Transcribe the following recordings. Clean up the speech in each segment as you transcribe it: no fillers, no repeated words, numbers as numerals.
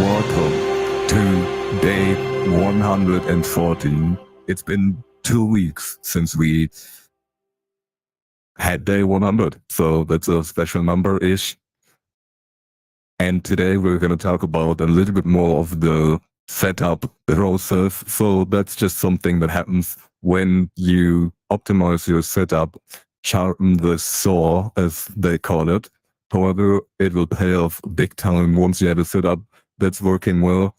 welcome to day 114. It's been 2 weeks since we had day 100, so that's a special number-ish. And today we're going to talk about a little bit more of the setup process. So that's just something that happens when you optimize your setup, sharpen the saw, as they call it. However, it will pay off big time once you have a setup that's working well.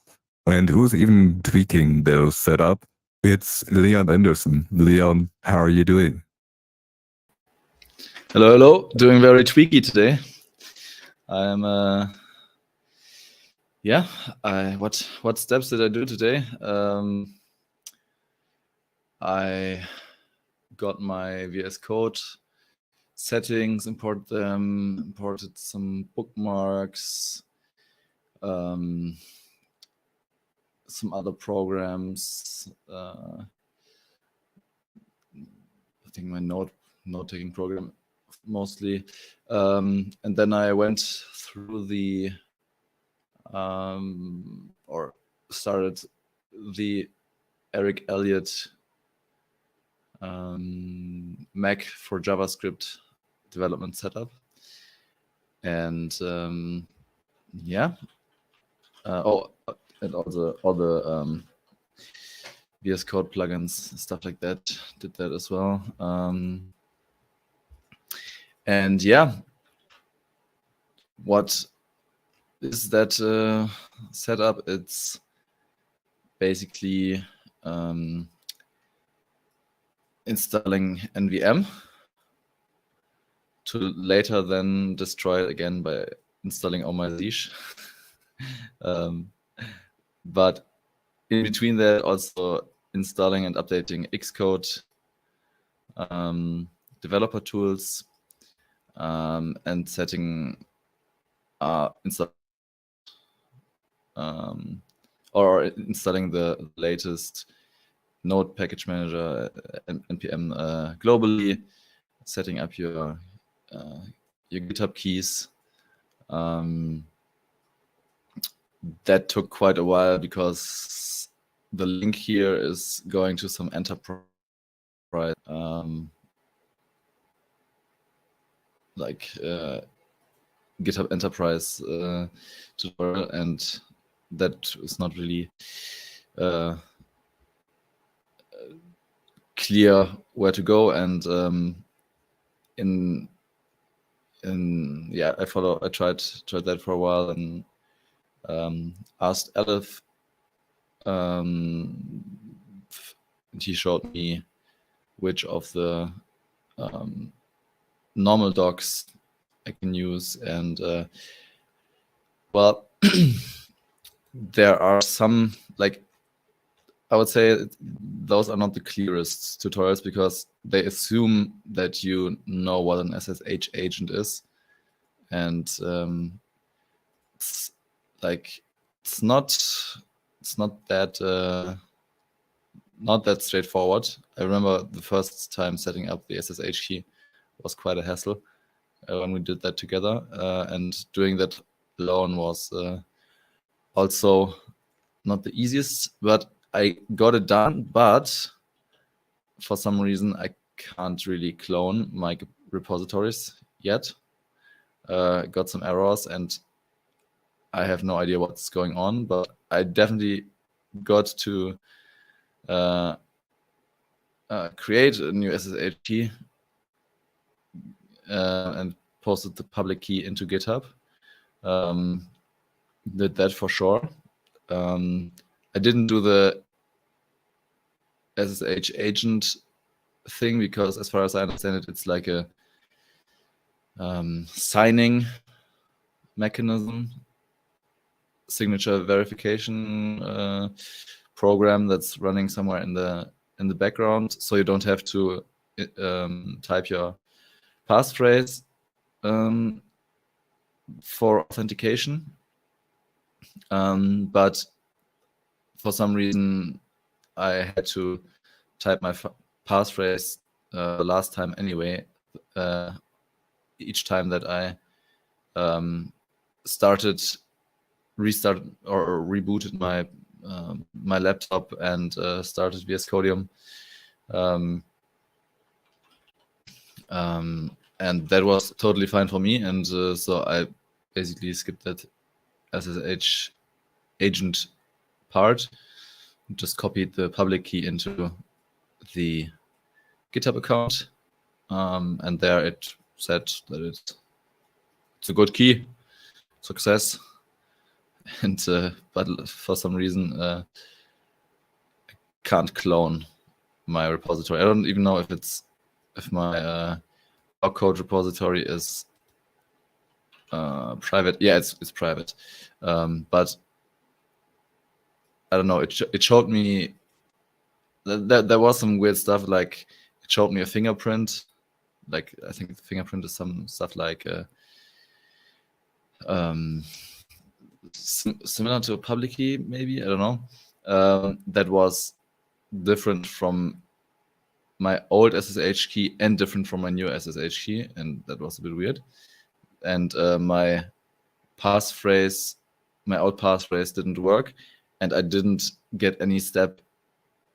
And who's even tweaking their setup? It's Leon Andersen. Leon, how are you doing? Hello. Doing very tweaky today. I'm what steps did I do today? I got my VS Code settings, imported some bookmarks, some other programs. I think my note-taking program mostly, and then I went through the or started the Eric Elliott Mac for JavaScript development setup, and and all the VS Code plugins, stuff like that, did that as well. And yeah, what is that setup? It's basically installing NVM to later then destroy it again by installing Oh My Leash. But in between that, also installing and updating Xcode, developer tools, and setting or installing the latest Node package manager, npm globally, setting up your GitHub keys. That took quite a while because the link here is going to some enterprise GitHub Enterprise tutorial, and that is not really clear where to go. And I tried that for a while and asked Aleph. He showed me which of the normal docs I can use, and well, there are some, like, I would say those are not the clearest tutorials because they assume that you know what an SSH agent is, and it's not that straightforward. I remember the first time setting up the SSH key was quite a hassle when we did that together, and doing that alone was also not the easiest, but I got it done. But for some reason I can't really clone my repositories yet. Got some errors and I have no idea what's going on, but I definitely got to create a new SSH key and posted the public key into GitHub. Did that for sure. I didn't do the SSH agent thing because, as far as I understand it, it's like a signing mechanism, signature verification program that's running somewhere in the background, so you don't have to type your passphrase for authentication. But for some reason I had to type my passphrase last time anyway, each time that I started restarted or rebooted my my laptop and started VS Codium. And that was totally fine for me. And so I basically skipped that SSH agent part, just copied the public key into the GitHub account. And there it said that it's a good key, success. And but for some reason, I can't clone my repository. I don't even know if my blog code repository is private. Yeah, it's private. But I don't know. It showed me that there was some weird stuff. Like it showed me a fingerprint. Like I think the fingerprint is some stuff like similar to a public key, maybe, I don't know. That was different from my old SSH key and different from my new SSH key, and that was a bit weird. And my passphrase, my old passphrase didn't work, and I didn't get any step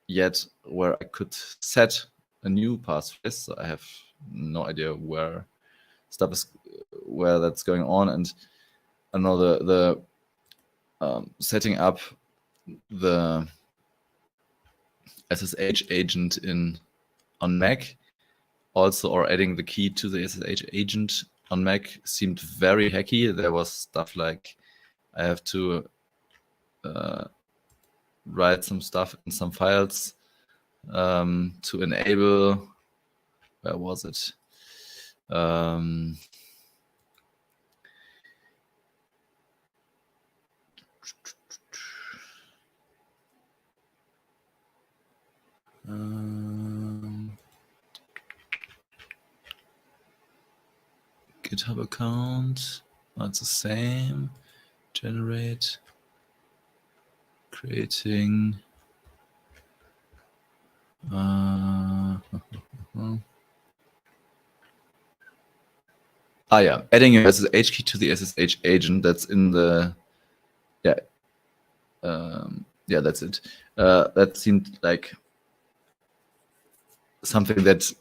yet where I could set a new passphrase. So I have no idea where that's going on. And I know the setting up the SSH agent on Mac also, or adding the key to the SSH agent on Mac seemed very hacky. There was stuff like I have to write some stuff in some files to enable, where was it? GitHub account, it's the same. Generate, creating. Yeah, adding your SSH key to the SSH agent. That's in the yeah, that's it. That seemed like something that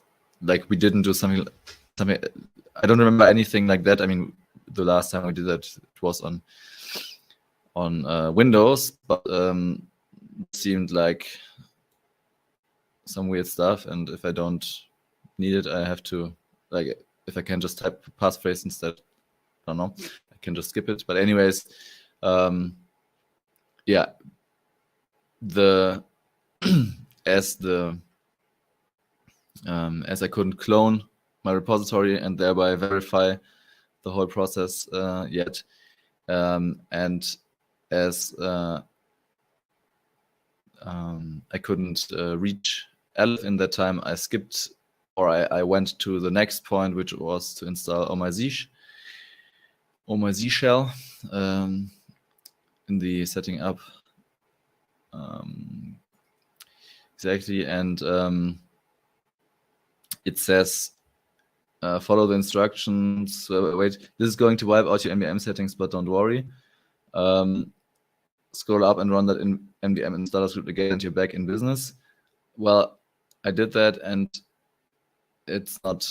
like we didn't do something. I don't remember anything like that. I mean, the last time we did that, it was on Windows, but it seemed like some weird stuff. And if I don't need it, I have to, like, if I can just type passphrase instead, I don't know, I can just skip it. But anyways, yeah, as I couldn't clone my repository and thereby verify the whole process yet, and as I couldn't reach Aleph in that time, I skipped, or I went to the next point, which was to install OMyZ shell in the setting up. Exactly, and it says follow the instructions. Wait, this is going to wipe out your MVM settings, but don't worry. Scroll up and run that in MVM installer script again, and you're back in business. Well, I did that, and it's not.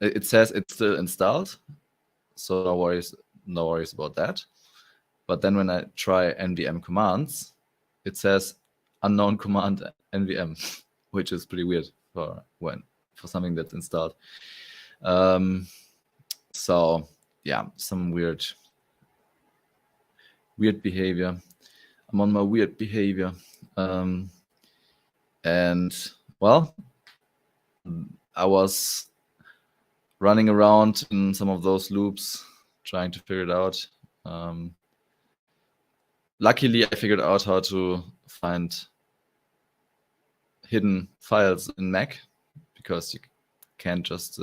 It says it's still installed, so no worries about that. But then when I try NVM commands, it says unknown command NVM, which is pretty weird for something that's installed. So yeah, some weird behavior. I'm on my weird behavior. And well, I was running around in some of those loops trying to figure it out. Luckily, I figured out how to find hidden files in Mac, because you can't just,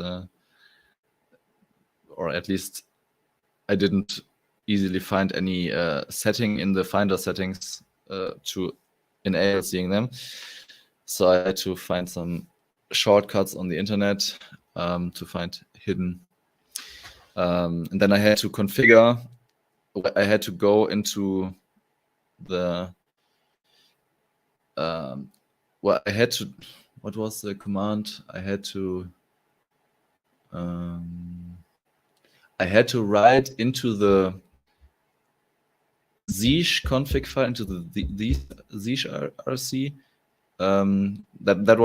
or at least I didn't easily find any setting in the Finder settings to enable seeing them. So I had to find some shortcuts on the internet to find hidden. And then I had to configure I had to go into the well, I had to. What was the command? I had to write into the Zeesh config file, into the Zeesh RC. That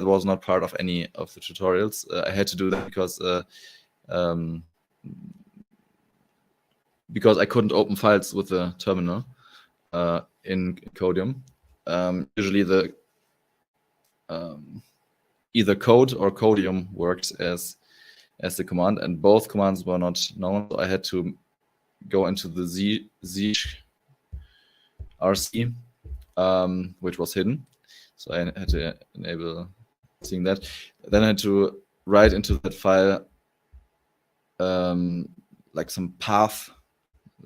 was not part of any of the tutorials. I had to do that because I couldn't open files with the terminal in Codium. Usually the either code or Codium works as the command, and both commands were not known. So I had to go into the Zeesh RC, which was hidden. So I had to enable seeing that. Then I had to write into that file like some path,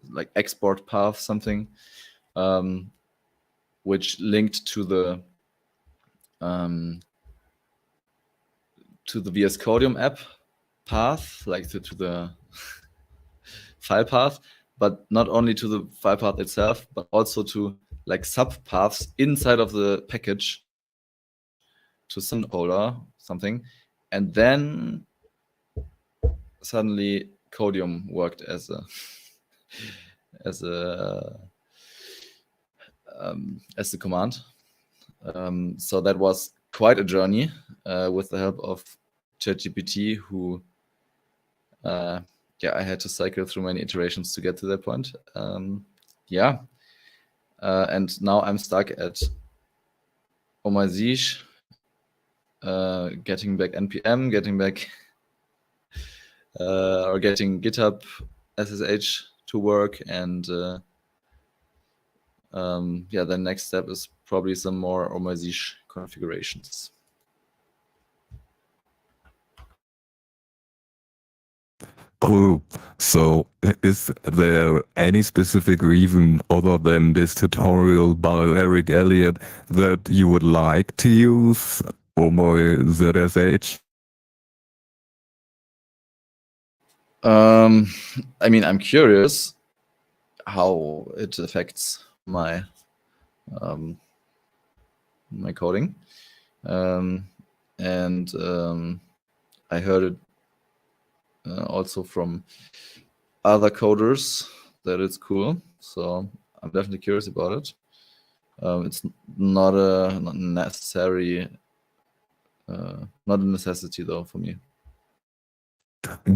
like export path, something, which linked to the VS Codium app path, like to the file path, but not only to the file path itself, but also to like subpaths inside of the package to some folder, something, and then suddenly Codium worked as the command. So that was quite a journey with the help of ChatGPT, who I had to cycle through many iterations to get to that point. And now I'm stuck at Zeesh, getting back npm, getting back or getting GitHub SSH to work, and the next step is probably some more Zeesh configurations. Cool. So, is there any specific reason other than this tutorial by Eric Elliott that you would like to use Omoy ZSH? I mean, I'm curious how it affects my my coding, and I heard it also from other coders that it's cool. So I'm definitely curious about it. It's not a necessity though for me.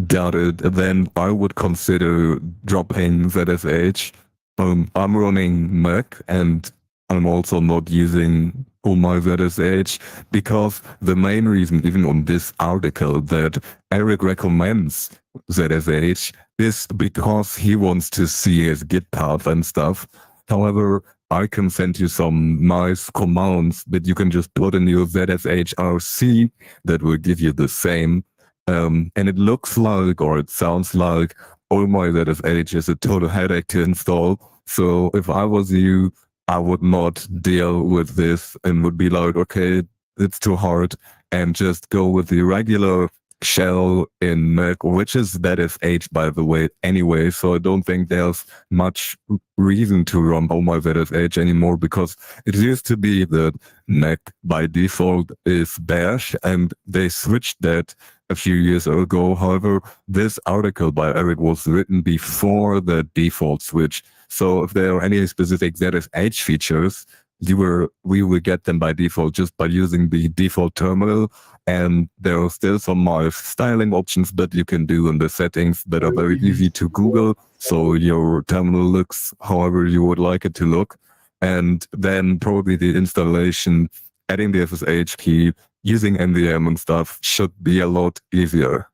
Got it. Then I would consider dropping ZSH. I'm running Mac and I'm also not using all my ZSH because the main reason, even on this article, that Eric recommends ZSH is because he wants to see his Git path and stuff. However, I can send you some nice commands that you can just put in your ZSH RC that will give you the same. And it looks like, or it sounds like, oh my ZSH is a total headache to install. So if I was you, I would not deal with this and would be like, okay, it's too hard, and just go with the regular shell in Mac, which is ZSH, by the way, anyway. So I don't think there's much reason to run oh my ZSH anymore, because it used to be that Mac by default is Bash, and they switched that a few years ago. However, this article by Eric was written before the default switch. So if there are any specific ZSH features, we will get them by default just by using the default terminal. And there are still some nice styling options that you can do in the settings that are very easy to Google. So your terminal looks however you would like it to look. And then probably the installation, adding the SSH key, using NVM and stuff should be a lot easier.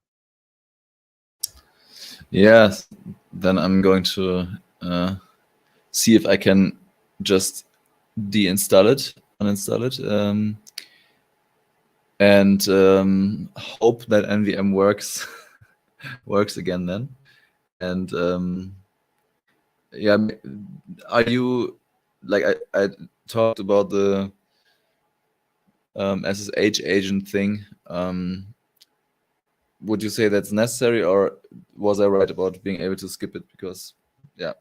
Yes, then I'm going to see if I can just uninstall it, and hope that NVM works again then. And are you, like, I talked about the SSH agent thing. would you say that's necessary, or was I right about being able to skip it? Because yeah,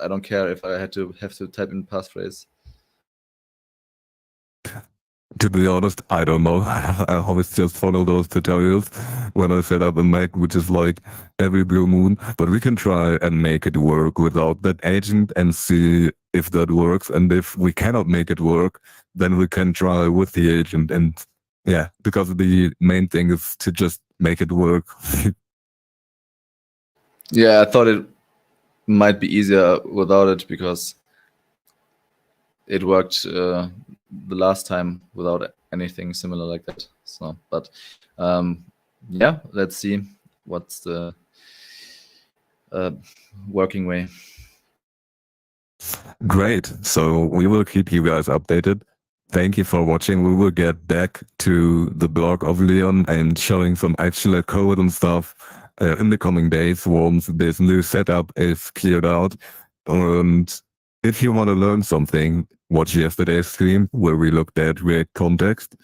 I don't care if I have to type in passphrase. To be honest, I don't know. I always just follow those tutorials when I set up a Mac, which is like every blue moon. But we can try and make it work without that agent and see if that works. And if we cannot make it work, then we can try with the agent. And yeah, because the main thing is to just make it work. Yeah, I thought it might be easier without it because it worked the last time without anything similar like that. So, but yeah, let's see what's the working way. Great. So we will keep you guys updated. Thank you for watching. We will get back to the blog of Leon and showing some actual code and stuff in the coming days once this new setup is cleared out. And if you want to learn something, watch yesterday's stream where we looked at React context.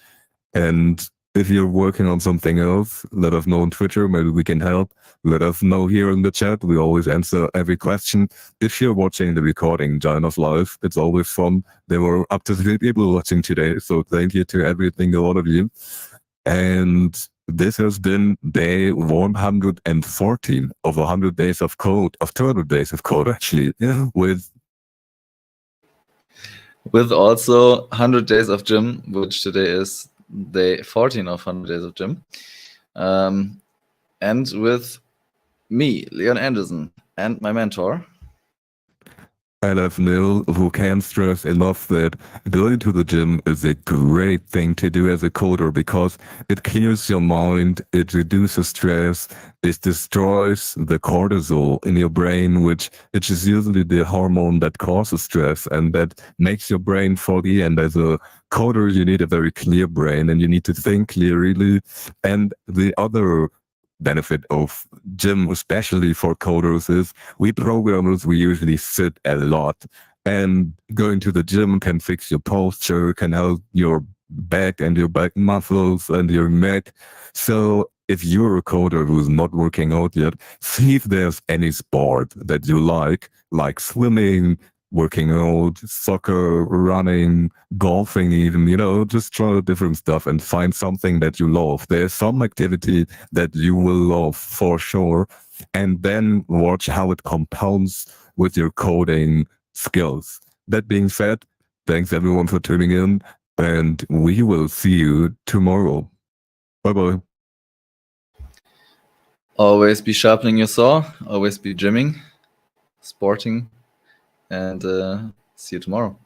And if you're working on something else, let us know on Twitter. Maybe we can help. Let us know here in the chat. We always answer every question. If you're watching the recording, join us live. It's always fun. There were up to 3 people watching today. So thank you to every single one of you. And this has been day 114 of 100 days of code, of 200 days of code, actually, with also 100 days of gym, which today is day 14 of 100 days of gym, and with me, Leon Andersen, and my mentor. Nil, who can't stress enough that going to the gym is a great thing to do as a coder because it clears your mind, it reduces stress, it destroys the cortisol in your brain, which is usually the hormone that causes stress and that makes your brain foggy. And as a coder, you need a very clear brain and you need to think clearly. And the other benefit of gym, especially for coders, is we programmers, we usually sit a lot, and going to the gym can fix your posture, can help your back and your back muscles and your neck. So if you're a coder who's not working out yet, see if there's any sport that you like swimming, working out, soccer, running, golfing even, just try different stuff and find something that you love. There's some activity that you will love for sure. And then watch how it compounds with your coding skills. That being said, thanks everyone for tuning in, and we will see you tomorrow. Bye-bye. Always be sharpening your saw, always be gymming, sporting, and see you tomorrow.